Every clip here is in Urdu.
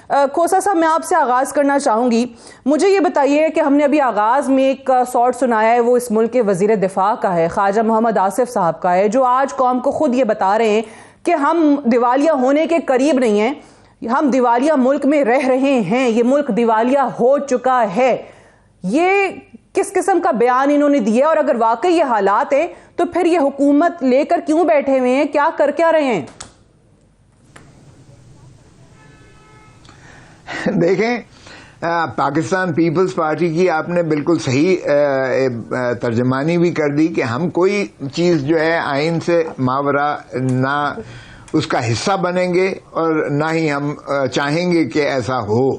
کھوسا صاحب میں آپ سے آغاز کرنا چاہوں گی. مجھے یہ بتائیے کہ ہم نے ابھی آغاز میں ایک سوٹ سنایا ہے، وہ اس ملک کے وزیر دفاع کا ہے، خواجہ محمد آصف صاحب کا ہے، جو آج قوم کو خود یہ بتا رہے ہیں کہ ہم دیوالیہ ہونے کے قریب نہیں ہیں، ہم دیوالیہ ملک میں رہ رہے ہیں، یہ ملک دیوالیہ ہو چکا ہے. یہ کس قسم کا بیان انہوں نے دیا، اور اگر واقعی یہ حالات ہیں تو پھر یہ حکومت لے کر کیوں بیٹھے ہوئے ہیں، کیا کر کیا رہے ہیں؟ دیکھیں، پاکستان پیپلز پارٹی کی آپ نے بالکل صحیح ترجمانی بھی کر دی کہ ہم کوئی چیز جو ہے آئین سے ماورا نہ اس کا حصہ بنیں گے اور نہ ہی ہم چاہیں گے کہ ایسا ہو.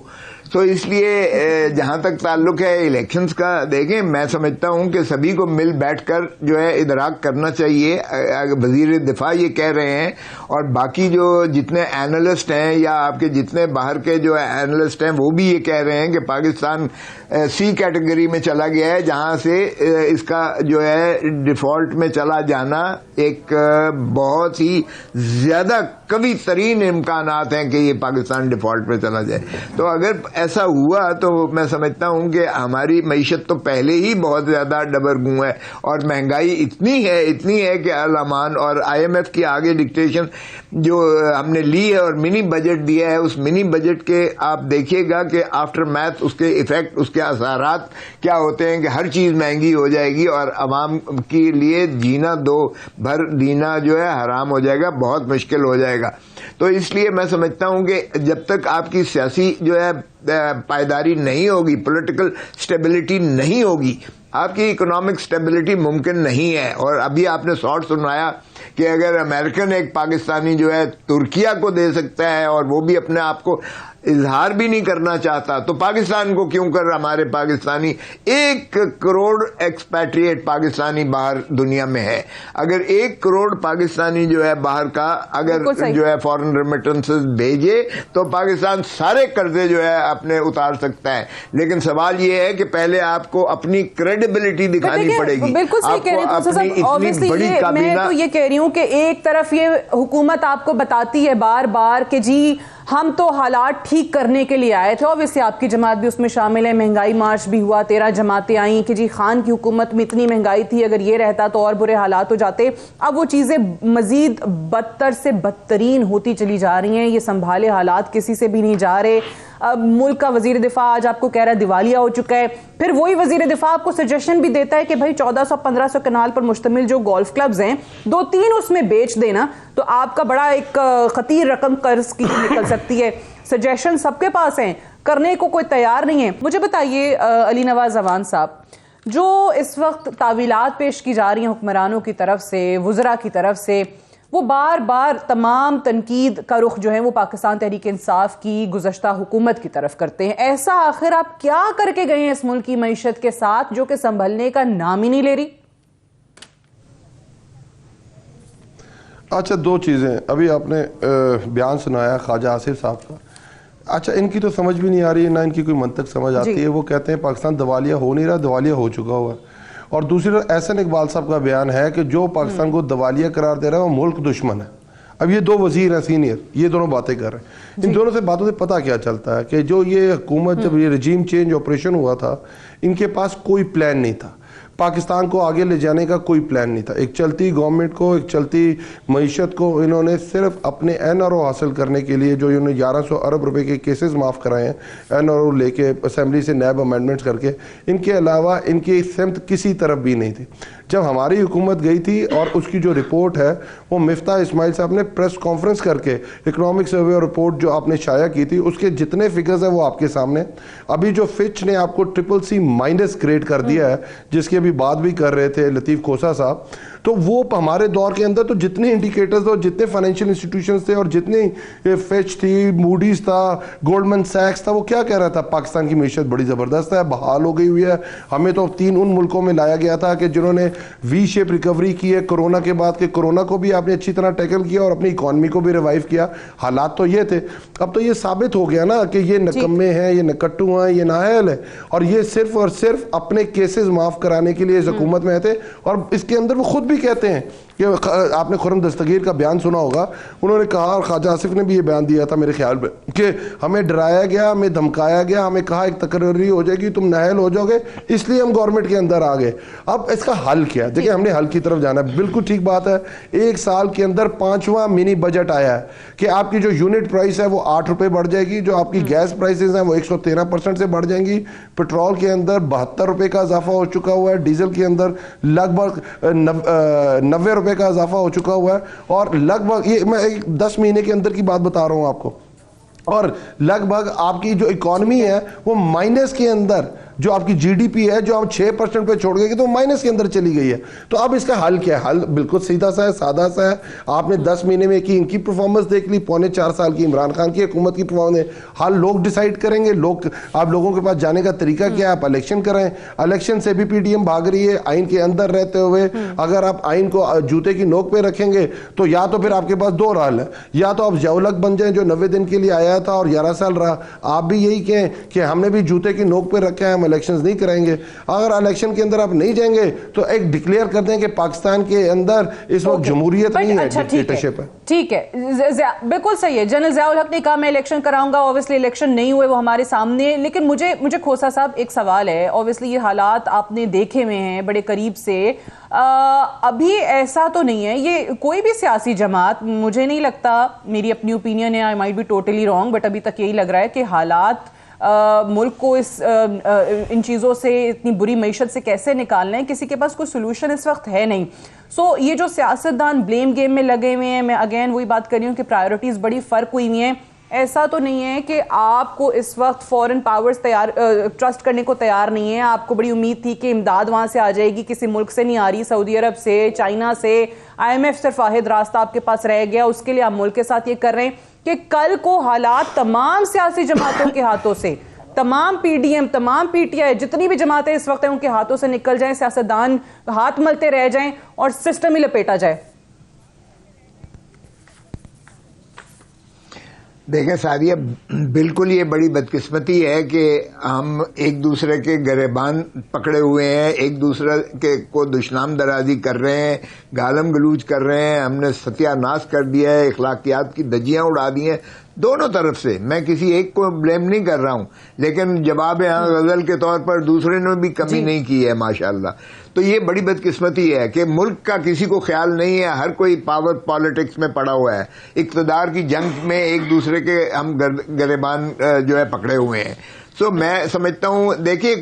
تو اس لیے جہاں تک تعلق ہے الیکشنز کا، دیکھیں میں سمجھتا ہوں کہ سبھی کو مل بیٹھ کر جو ہے ادراک کرنا چاہیے. وزیر دفاع یہ کہہ رہے ہیں اور باقی جو جتنے اینالسٹ ہیں یا آپ کے جتنے باہر کے جو اینالسٹ ہیں وہ بھی یہ کہہ رہے ہیں کہ پاکستان سی کیٹیگری میں چلا گیا ہے، جہاں سے اس کا جو ہے ڈیفالٹ میں چلا جانا ایک بہت ہی زیادہ قوی ترین امکانات ہیں کہ یہ پاکستان ڈیفالٹ میں چلا جائے. تو اگر ایسا ہوا تو میں سمجھتا ہوں کہ ہماری معیشت تو پہلے ہی بہت زیادہ ڈبرگوں ہے، اور مہنگائی اتنی ہے کہ الامان اور آئی ایم ایف کی آگے ڈکٹیشن جو ہم نے لی ہے اور منی بجٹ دیا ہے، اس منی بجٹ کے آپ دیکھیے گا کہ آفٹر میتھ اس کے ایفیکٹ، اس کے اثرات کیا ہوتے ہیں کہ ہر چیز مہنگی ہو جائے گی اور عوام کے لیے جینا دو بھر دینا جو ہے حرام ہو جائے گا، بہت مشکل ہو جائے گا. تو اس لیے میں سمجھتا ہوں کہ جب تک آپ کی سیاسی جو ہے پائیداری نہیں ہوگی، پولیٹیکل سٹیبلٹی نہیں ہوگی، آپ کی اکنامک سٹیبلٹی ممکن نہیں ہے. اور ابھی آپ نے شارٹ سنایا کہ اگر امریکن ایک پاکستانی جو ہے ترکیہ کو دے سکتا ہے اور وہ بھی اپنے آپ کو اظہار بھی نہیں کرنا چاہتا، تو پاکستان کو کیوں کر ہمارے پاکستانی 1 کروڑ ایکسپیٹریٹ پاکستانی باہر دنیا میں ہے. اگر 1 کروڑ پاکستانی جو ہے باہر کا اگر جو ہے فورن ریمیٹنسز بھیجے تو پاکستان سارے قرضے جو ہے اپنے اتار سکتا ہے. لیکن سوال یہ ہے کہ پہلے آپ کو اپنی کریڈیبلٹی دکھانی پڑے گی. بالکل صحیح کہہ رہے ہیں اتنی بڑی کابینہ. میں تو یہ کہہ رہی ہوں کہ ایک طرف یہ حکومت آپ کو بتاتی ہے بار بار کہ جی ہم تو حالات ٹھیک کرنے کے لیے آئے تھے، اوبویسلی آپ کی جماعت بھی اس میں شامل ہے، مہنگائی مارچ بھی ہوا، 13 جماعتیں آئیں کہ جی خان کی حکومت میں اتنی مہنگائی تھی، اگر یہ رہتا تو اور برے حالات ہو جاتے. اب وہ چیزیں مزید بدتر سے بدترین ہوتی چلی جا رہی ہیں، یہ سنبھالے حالات کسی سے بھی نہیں جا رہے. ملک کا وزیر دفاع آج آپ کو کہہ رہا ہے دیوالیہ ہو چکا ہے. پھر وہی وزیر دفاع آپ کو سجیشن بھی دیتا ہے کہ بھائی 1400-1500 کنال پر مشتمل جو گولف کلبز ہیں 2-3 اس میں بیچ دینا تو آپ کا بڑا ایک خطیر رقم قرض کی نکل سکتی ہے. سجیشن سب کے پاس ہیں، کرنے کو کوئی تیار نہیں ہے. مجھے بتائیے علی نواز اعوان صاحب، جو اس وقت تعویلات پیش کی جا رہی ہیں حکمرانوں کی طرف سے، وزراء کی طرف سے، وہ بار بار تمام تنقید کا رخ جو ہے وہ پاکستان تحریک انصاف کی گزشتہ حکومت کی طرف کرتے ہیں. ایسا آخر آپ کیا کر کے گئے ہیں اس ملک کی معیشت کے ساتھ جو کہ سنبھلنے کا نام ہی نہیں لے رہی؟ اچھا، 2 چیزیں. ابھی آپ نے بیان سنایا خواجہ آصف صاحب کا. اچھا، ان کی تو سمجھ بھی نہیں آ رہی ہے، نہ ان کی کوئی منطق سمجھ آتی ہے. وہ کہتے ہیں پاکستان دیوالیہ ہو نہیں رہا، دیوالیہ ہو چکا ہوا ہے. اور دوسری طرف احسن اقبال صاحب کا بیان ہے کہ جو پاکستان کو دیوالیہ قرار دے رہا ہے وہ ملک دشمن ہے. اب یہ 2 وزیر ہیں سینئر، یہ دونوں باتیں کر رہے ہیں. ان دونوں سے باتوں سے پتہ کیا چلتا ہے کہ جو یہ حکومت جب یہ رجیم چینج آپریشن ہوا تھا، ان کے پاس کوئی پلان نہیں تھا. پاکستان کو آگے لے جانے کا کوئی پلان نہیں تھا. ایک چلتی گورنمنٹ کو، ایک چلتی معیشت کو انہوں نے صرف اپنے این آر او حاصل کرنے کے لیے، جو انہوں نے 1100 ارب روپے کے کیسز معاف کرائے ہیں این آر او لے کے اسمبلی سے نیب امینڈمنٹس کر کے، ان کے علاوہ ان کی سمت کسی طرف بھی نہیں تھی. جب ہماری حکومت گئی تھی اور اس کی جو رپورٹ ہے وہ مفتاح اسماعیل صاحب نے پریس کانفرنس کر کے اکنامک سروے اور رپورٹ جو آپ نے شائع کی تھی، اس کے جتنے فگرز ہیں وہ آپ کے سامنے. ابھی جو فچ نے آپ کو CCC- کریٹ کر دیا ہے، جس کی ابھی بات بھی کر رہے تھے لطیف کھوسا صاحب، تو وہ ہمارے دور کے اندر تو جتنے انڈیکیٹرز اور جتنے فائنینشیل انسٹیٹیوشنز تھے اور جتنی فیچ تھی، موڈیز تھا، گولڈمن سیکس تھا، وہ کیا کہہ رہا تھا؟ پاکستان کی معیشت بڑی زبردست ہے، بحال ہو گئی ہوئی ہے. ہمیں تو 3 ان ملکوں میں لایا گیا تھا کہ جنہوں نے وی شیپ ریکوری کی ہے کرونا کے بعد، کہ کرونا کو بھی آپ نے اچھی طرح ٹیکل کیا اور اپنی اکانومی کو بھی ریوائیو کیا. حالات تو یہ تھے. اب تو یہ ثابت ہو گیا نا کہ یہ نکمے ہیں، یہ نکٹو ہیں، یہ نااہل ہیں، اور یہ صرف اور صرف اپنے کیسز معاف کرانے کے لیے اس حکومت میں تھے. اور اس کے اندر وہ خود بھی بھی کہتے ہیں کہ آپ نے خرم دستگیر کا بیان سنا ہوگا, انہوں نے کہا, اور خواجہ آصف نے بھی یہ بیان دیا تھا میرے خیال میں, کہ ہمیں ڈرایا گیا, ہمیں دھمکایا گیا, ہمیں کہا ایک تقرری ہو جائے گی, تم نااہل ہو جاؤ گے, اس لیے ہم گورنمنٹ کے اندر آ گئے. اب اس کا حل کیا؟ دیکھیں ہم نے حل کی طرف جانا ہے, بالکل ٹھیک بات ہے. ایک سال کے اندر 5واں منی بجٹ آیا ہے کہ آپ کی جو یونٹ پرائس ہے وہ 8 روپے بڑھ جائے گی, جو آپ کی گیس پرائسز ہیں وہ 113% سے بڑھ جائیں گی, پیٹرول کے اندر 72 روپے کا اضافہ ہو چکا ہوا ہے, ڈیزل کے اندر لگ بھگ 90 روپے کا اضافہ ہو چکا ہوا ہے, اور لگ بھگ یہ میں 10 مہینے کے اندر کی بات بتا رہا ہوں آپ کو, اور لگ بھگ آپ کی جو اکانومی ہے وہ مائنس کے اندر, جو آپ کی جی ڈی پی ہے جو ہم 6% پہ چھوڑ گئے تو مائنس کے اندر چلی گئی ہے. تو اب اس کا حل کیا ہے؟ حل بالکل سیدھا سا ہے, سادہ سا ہے. آپ نے 10 مہینے میں کی ان کی پرفارمنس دیکھ لی, 4.25 سال کی عمران خان کی حکومت کی پرفارمنس. حل لوگ ڈیسائیڈ کریں گے. آپ لوگوں کے پاس جانے کا طریقہ کیا ہے؟ آپ الیکشن کریں. الیکشن سے بھی پی ڈی ایم بھاگ رہی ہے آئین کے اندر رہتے ہوئے. اگر آپ آئین کو جوتے کی نوک پہ رکھیں گے تو یا تو پھر آپ کے پاس 2 حل ہے, یا تو آپ ضیاء-ال-حق بن جائیں جو 90 دن کے لیے آیا تھا اور 11 سال رہا, آپ بھی یہی کہیں کہ ہم نے بھی جوتے کی نوک پہ رکھا ہے, ہم الیکشنز نہیں کریں گے. اگر الیکشن کے اندر آپ نہیں جائیں گے تو ایک ڈکلیئر کر دیں کہ پاکستان کے اندر اس وقت جمہوریت نہیں ہے, ڈکٹیٹرشپ ہے. ٹھیک ہے, بالکل صحیح ہے. جنرل ضیاء الحق نے کہا میں الیکشن کراؤں گا, اوبویسلی الیکشن نہیں ہوئے وہ ہمارے سامنے. لیکن مجھے کھوسا صاحب ایک سوال ہے, اوبویسلی یہ حالات آپ نے دیکھے ہوئے ہیں بڑے قریب سے, ابھی ایسا تو نہیں ہے یہ کوئی بھی سیاسی جماعت, مجھے نہیں لگتا, میری اپنی اوپینین ہے, I might be totally wrong, but ابھی تک یہی لگ رہا ہے کہ حالات ملک کو ان چیزوں سے, اتنی بری معیشت سے کیسے نکالنا ہے, کسی کے پاس کوئی سولوشن اس وقت ہے نہیں. سو یہ جو سیاستدان بلیم گیم میں لگے ہوئے ہیں, میں اگین وہی بات کر رہی ہوں کہ پرائیورٹیز بڑی فرق ہوئی ہوئی ہیں. ایسا تو نہیں ہے کہ آپ کو اس وقت فورن پاورز ٹرسٹ کرنے کو تیار نہیں ہے. آپ کو بڑی امید تھی کہ امداد وہاں سے آ جائے گی, کسی ملک سے نہیں آ رہی, سعودی عرب سے, چائنا سے, IMF صرف واحد راستہ آپ کے پاس رہ گیا, اس کے لیے آپ ملک کے ساتھ یہ کر رہے ہیں کہ کل کو حالات تمام سیاسی جماعتوں کے ہاتھوں سے, تمام پی ڈی ایم, تمام پی ٹی آئی, جتنی بھی جماعتیں اس وقت ہیں ان کے ہاتھوں سے نکل جائیں, سیاستدان ہاتھ ملتے رہ جائیں اور سسٹم ہی لپیٹا جائے. دیکھیں سعدیہ, بالکل یہ بڑی بدقسمتی ہے کہ ہم ایک دوسرے کے گریبان پکڑے ہوئے ہیں, ایک دوسرے کے کو دشنام درازی کر رہے ہیں, گالم گلوچ کر رہے ہیں, ہم نے ستیہ ناش کر دیا ہے, اخلاقیات کی دھجیاں اڑا دی ہیں دونوں طرف سے. میں کسی ایک کو بلیم نہیں کر رہا ہوں, لیکن جواب غزل کے طور پر دوسرے نے بھی کمی نہیں کی ہے ماشاءاللہ. تو یہ بڑی بدقسمتی ہے کہ ملک کا کسی کو خیال نہیں ہے, ہر کوئی پاور پالیٹکس میں پڑا ہوا ہے, اقتدار کی جنگ میں ایک دوسرے کے ہم گریبان جو ہے پکڑے ہوئے ہیں. سو میں سمجھتا ہوں, دیکھیے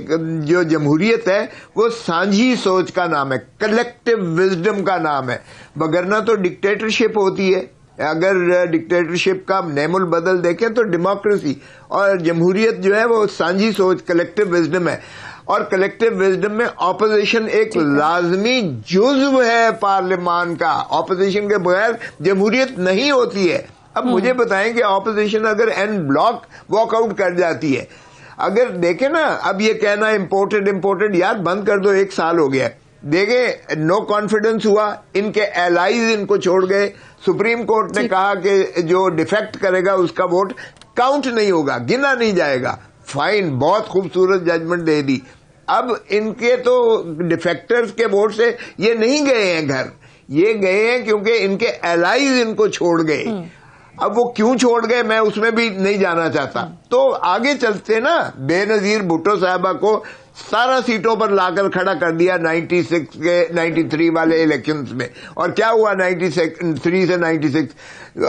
جو جمہوریت ہے وہ سانجھی سوچ کا نام ہے, کلیکٹیو وزڈم کا نام ہے, وگرنہ تو ڈکٹیٹرشپ ہوتی ہے. اگر ڈکٹیٹرشپ کا نیم البدل دیکھیں تو ڈیموکریسی, اور جمہوریت جو ہے وہ سانجھی سوچ, کلیکٹیو وزڈم ہے. اور کلیکٹیو وزڈم میں اپوزیشن ایک لازمی جزو ہے پارلیمان کا, اپوزیشن کے بغیر جمہوریت نہیں ہوتی ہے. اب مجھے بتائیں کہ اپوزیشن اگر این بلاک واک آؤٹ کر جاتی ہے, اگر دیکھیں نا, اب یہ کہنا امپورٹڈ یار بند کر دو, 1 سال ہو گیا. دیکھیں نو کانفیڈنس ہوا, ان کے ایلائز ان کو چھوڑ گئے, سپریم کورٹ نے کہا کہ جو ڈیفیکٹ کرے گا اس کا ووٹ کاؤنٹ نہیں ہوگا, گنا نہیں جائے گا. فائن, بہت خوبصورت ججمنٹ دے دی. اب ان کے تو ڈیفیکٹرز کے ووٹ سے یہ نہیں گئے ہیں گھر, یہ گئے ہیں کیونکہ ان کے ایلائز ان کو چھوڑ گئے. اب وہ کیوں چھوڑ گئے میں اس میں بھی نہیں جانا چاہتا. تو آگے چلتے نا, بے نظیر بھٹو صاحبہ کو 17 سیٹوں پر لا کر کھڑا کر دیا 96 کے 93 والے الیکشنز میں, اور کیا ہوا 93 سے 96,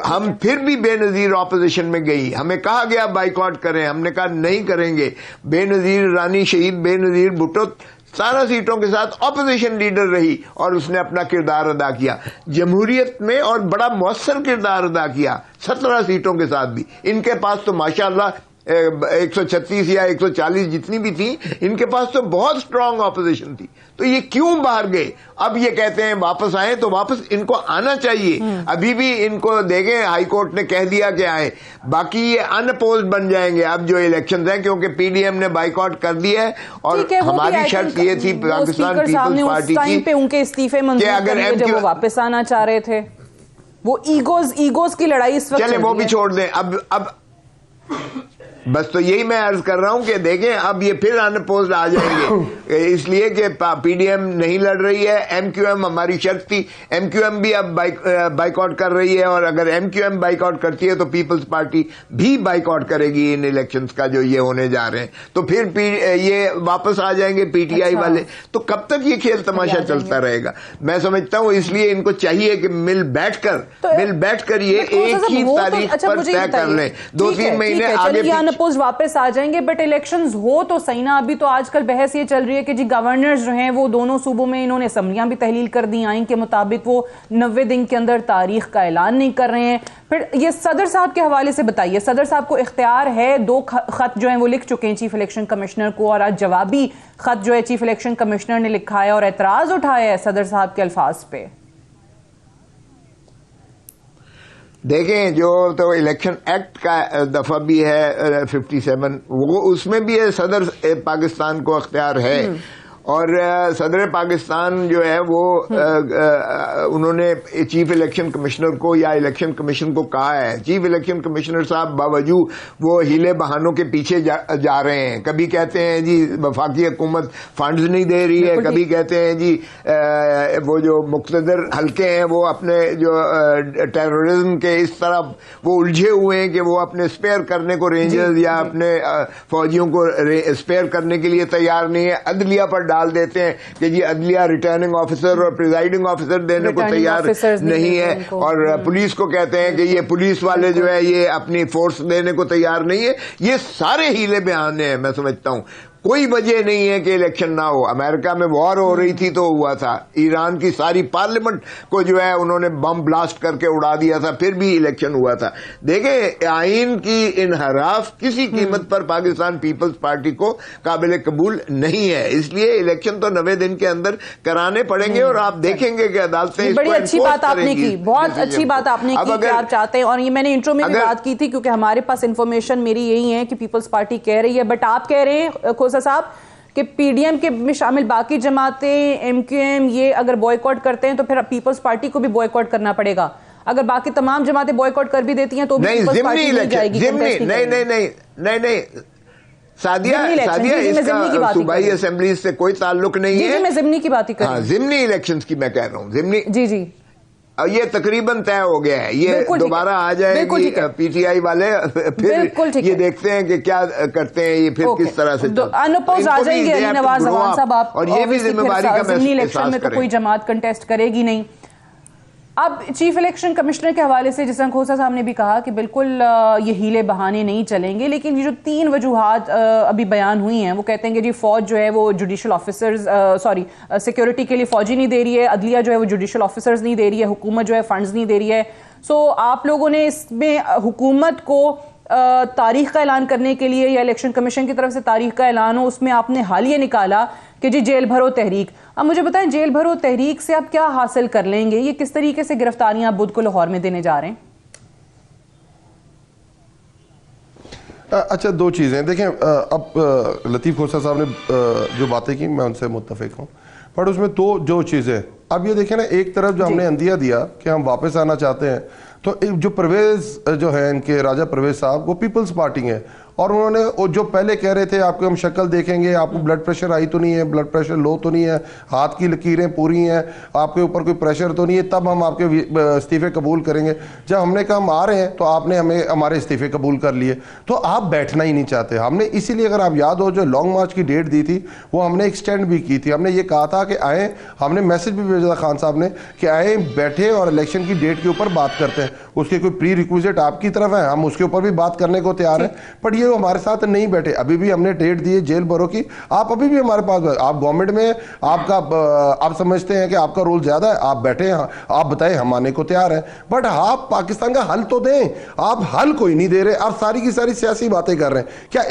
ہم پھر بھی بے نظیر اپوزیشن میں گئی. ہمیں کہا گیا بائیکاٹ کریں, ہم نے کہا نہیں کریں گے. بے نظیر رانی شہید بے نظیر بھٹو 17 سیٹوں کے ساتھ اپوزیشن لیڈر رہی اور اس نے اپنا کردار ادا کیا جمہوریت میں, اور بڑا مؤثر کردار ادا کیا 17 سیٹوں کے ساتھ بھی. ان کے پاس تو ماشاءاللہ 136 یا 140 جتنی بھی تھی, ان کے پاس تو بہت سٹرونگ اپوزیشن تھی. تو یہ کیوں باہر گئے؟ اب یہ کہتے ہیں واپس آئیں, تو واپس ان کو آنا چاہیے. ابھی بھی ان کو دیکھیں, ہائی کورٹ نے کہہ دیا کہ آئیں, باقی یہ ان اپوزڈ بن جائیں گے اب جو الیکشنز ہیں, کیونکہ پی ڈی ایم نے بائیکاٹ کر دیا ہے. اور ہماری شرط یہ تھی پاکستان پیپلز پارٹی کی پہ ان کے استعفے منظور کر لیے جب وہ واپس آنا چاہ رہے تھے. وہ ایگوز کی لڑائی اس وقت چلے وہ بھی چھوڑ دیں. اب بس تو یہی میں عرض کر رہا ہوں کہ دیکھیں اب یہ پھر انپوزڈ آ جائیں گے اس لیے کہ پی ڈی ایم نہیں لڑ رہی ہے, ایم کیو ایم ہماری شرط تھی, ایم کیو ایم بھی اب بائیک آؤٹ کر رہی ہے, اور اگر M Q M boycott کرتی ہے تو پیپلز پارٹی بھی بائیک آؤٹ کرے گی ان الیکشنز کا جو یہ ہونے جا رہے ہیں, تو پھر یہ واپس آ جائیں گے پی ٹی آئی والے. تو کب تک یہ کھیل تماشا چلتا رہے گا؟ میں سمجھتا ہوں اس لیے ان کو چاہیے کہ مل بیٹھ کر یہ ایک ہی تاریخ پر طے کر لیں, 2-3 مہینے آگے پوسٹ واپس آ جائیں گے. بٹ الیکشنز ہو تو صحیح نا. ابھی تو آج کل بحث یہ چل رہی ہے کہ جی گورنرز جو ہیں وہ دونوں صوبوں میں انہوں نے اسمبلیاں بھی تحلیل کر دی, آئین کے مطابق وہ 90 دن کے اندر تاریخ کا اعلان نہیں کر رہے ہیں. پھر یہ صدر صاحب کے حوالے سے بتائیے, صدر صاحب کو اختیار ہے, 2 خط جو ہیں وہ لکھ چکے ہیں چیف الیکشن کمشنر کو, اور آج جوابی خط جو ہے چیف الیکشن کمشنر نے لکھا ہے اور اعتراض اٹھایا ہے صدر صاحب کے الفاظ پہ. دیکھیں جو تو الیکشن ایکٹ کا دفعہ بھی ہے 57, وہ اس میں بھی ہے صدر پاکستان کو اختیار ہے, اور صدر پاکستان جو ہے وہ انہوں نے چیف الیکشن کمشنر کو یا الیکشن کمیشن کو کہا ہے. چیف الیکشن کمشنر صاحب باوجود وہ ہیلے بہانوں کے پیچھے جا رہے ہیں. کبھی کہتے ہیں جی وفاقی حکومت فنڈز نہیں دے رہی ہے, کبھی کہتے ہیں جی وہ جو مقتدر حلقے ہیں وہ اپنے جو ٹیررزم کے اس طرف وہ الجھے ہوئے ہیں کہ وہ اپنے اسپیئر کرنے کو رینجرز یا اپنے فوجیوں کو اسپیئر کرنے کے لیے تیار نہیں ہے. عدلیہ پر ڈال دیتے ہیں کہ جی عدلیہ ریٹرننگ آفیسر اور پریزائڈنگ آفیسر دینے کو تیار نہیں ہے, اور پولیس کو کہتے ہیں کہ یہ پولیس والے جو ہے یہ اپنی فورس دینے کو تیار نہیں ہے. یہ سارے ہیلے بہانے ہیں. میں سمجھتا ہوں کوئی وجہ نہیں ہے کہ الیکشن نہ ہو. امریکہ میں وار ہو رہی تھی تو ہوا تھا, ایران کی ساری پارلیمنٹ کو جو ہے انہوں نے بم بلاسٹ کر کے اڑا دیا تھا, پھر بھی الیکشن ہوا تھا. دیکھیں آئین کی انحراف کسی قیمت پر پاکستان پیپلز پارٹی کو قابل قبول نہیں ہے, اس لیے الیکشن تو 90 دن کے اندر کرانے پڑیں گے, اور آپ دیکھیں گے کہ عدالتیں بڑی اچھی بات آپ نے کی, بہت اچھی بات آپ نے کی کہ آپ چاہتے ہیں, اور یہ میں نے انٹرو میں بھی بات کی تھی کیونکہ ہمارے پاس انفارمیشن میری یہی ہے کہ پیپلز پارٹی کہہ رہی ہے, بٹ آپ کہہ رہے ہیں صاحب کہ پی ڈی ایم کے میں شامل باقی جماعتیں, ایم کیو ایم, یہ اگر بوائک آؤٹ کرتے ہیں تو پھر پیپلز پارٹی کو بھی بوائک آؤٹ کرنا پڑے گا. اگر باقی تمام جماعتیں بوائک آؤٹ کر بھی دیتی ہیں تو بھی پیپلز پارٹی نہیں جائے گی. نہیں سادیہ اس کا صوبائی اسمبلی سے کوئی تعلق نہیں ہے. میں ضمنی کی بات ہی کر رہا ہوں, ضمنی الیکشنز کی میں کہہ رہا ہوں, ضمنی. جی یہ تقریباً طے ہو گیا ہے, یہ دوبارہ آ جائے گی پی ٹی آئی والے, پھر یہ دیکھتے ہیں کہ کیا کرتے ہیں, یہ پھر کس طرح سے انپوز آ جائیں گے. علی نواز اعوان صاحب آپ اور یہ بھی ذمہ داری کا ضمنی الیکشن میں تو کوئی جماعت کنٹیسٹ کرے گی نہیں. اب چیف الیکشن کمشنر کے حوالے سے جس طرح کھوسا صاحب نے بھی کہا کہ بالکل یہ ہیلے بہانے نہیں چلیں گے, لیکن یہ جو 3 وجوہات ابھی بیان ہوئی ہیں وہ کہتے ہیں کہ جی فوج جو ہے وہ جوڈیشل آفیسرز سیکیورٹی کے لیے فوجی نہیں دے رہی ہے, عدلیہ جو ہے وہ جوڈیشل آفیسرز نہیں دے رہی ہے, حکومت جو ہے فنڈز نہیں دے رہی ہے. سو آپ لوگوں نے اس میں حکومت کو تاریخ کا اعلان کرنے کے لیے یا الیکشن کمیشن کی طرف سے تاریخ کا اعلان ہو, اس میں آپ نے حال یہ نکالا کہ جی جیل بھرو تحریک. اب مجھے بتائیں جیل بھرو تحریک سے آپ کیا حاصل کر لیں گے, یہ کس طریقے سے گرفتاریاں بدھ کو لاہور میں دینے جا رہے ہیں؟ اچھا 2 چیزیں دیکھیں, اب لطیف کھوسا صاحب نے جو باتیں کی میں ان سے متفق ہوں, پر اس میں جو چیزیں اب یہ دیکھیں نا, ایک طرف جو ہم نے اندیا دیا کہ ہم واپس آنا چاہتے ہیں, تو جو پرویز جو ہے ان کے راجہ پرویز صاحب وہ پیپلز پارٹی ہیں, اور انہوں نے جو پہلے کہہ رہے تھے آپ کو ہم شکل دیکھیں گے, آپ کو بلڈ پریشر ہائی تو نہیں ہے, بلڈ پریشر لو تو نہیں ہے, ہاتھ کی لکیریں پوری ہیں, آپ کے اوپر کوئی پریشر تو نہیں ہے, تب ہم آپ کے استعفے قبول کریں گے. جب ہم نے کہا ہم آ رہے ہیں تو آپ نے ہمارے استعفے قبول کر لیے, تو آپ بیٹھنا ہی نہیں چاہتے. ہم نے اسی لیے, اگر آپ یاد ہو, جو لانگ مارچ کی ڈیٹ دی تھی وہ ہم نے ایکسٹینڈ بھی کی تھی. ہم نے یہ کہا تھا کہ آئیں, ہم نے میسج بھی بھیجا تھا خان صاحب نے کہ آئیں بیٹھے اور الیکشن کی ڈیٹ کے اوپر بات کرتے ہیں. اس کے کوئی پری ریکویزٹ آپ کی طرف ہے, ہم اس کے اوپر بھی بات کرنے کو تیار ہیں, بٹ یہ ہمارے ساتھ نہیں بیٹھے. ابھی بھی ہم نے ڈیٹ دی ہے جیل بھرو کی, آپ ابھی بھی ہمارے پاس, آپ گورنمنٹ میں آپ سمجھتے ہیں کہ آپ کا رول زیادہ ہے, آپ بیٹھے ہیں, آپ بتائیں, ہم آنے کو تیار ہیں, بٹ آپ پاکستان کا حل تو دیں. آپ حل کوئی نہیں دے رہے, آپ ساری کی ساری سیاسی باتیں کر رہے ہیں. کیا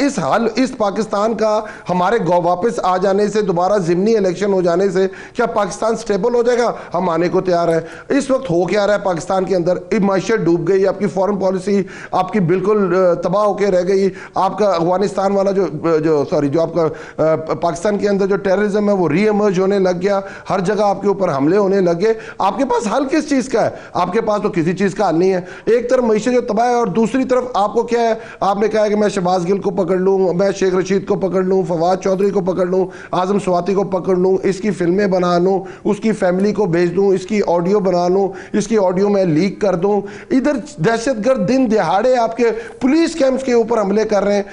اس پاکستان کا ہمارے واپس آ جانے سے, دوبارہ ضمنی الیکشن ہو جانے سے کیا پاکستان سٹیبل ہو جائے گا؟ ہم آنے کو تیار ہیں. اس وقت ہو کیا رہا ہے پاکستان کے اندر, معیشت ڈوب گئی, آپ کی فارن پالیسی آپ کی بالکل تباہ ہو کے رہ گئی, آپ کا افغانستان والا جو آپ کا پاکستان کے اندر جو ٹیررزم ہے وہ ری ایمرج ہونے لگ گیا, ہر جگہ آپ کے اوپر حملے ہونے لگے. آپ کے پاس حل کس چیز کا ہے؟ آپ کے پاس تو کسی چیز کا حل نہیں ہے. ایک طرف معیشت جو تباہ ہے اور دوسری طرف آپ کو کیا ہے, آپ نے کہا ہے کہ میں شہباز گل کو پکڑ لوں, میں شیخ رشید کو پکڑ لوں, فواد چودھری کو پکڑ لوں, اعظم سواتی کو پکڑ لوں, اس کی فلمیں بنا لوں, اس کی فیملی کو بھیج دوں, اس کی آڈیو بنا لوں, اس کی آڈیو میں لیک کر دوں. ادھر دہشت گرد دن دہاڑے آپ کے پولیس کیمپس کے اوپر حملے کر رہے ہیں.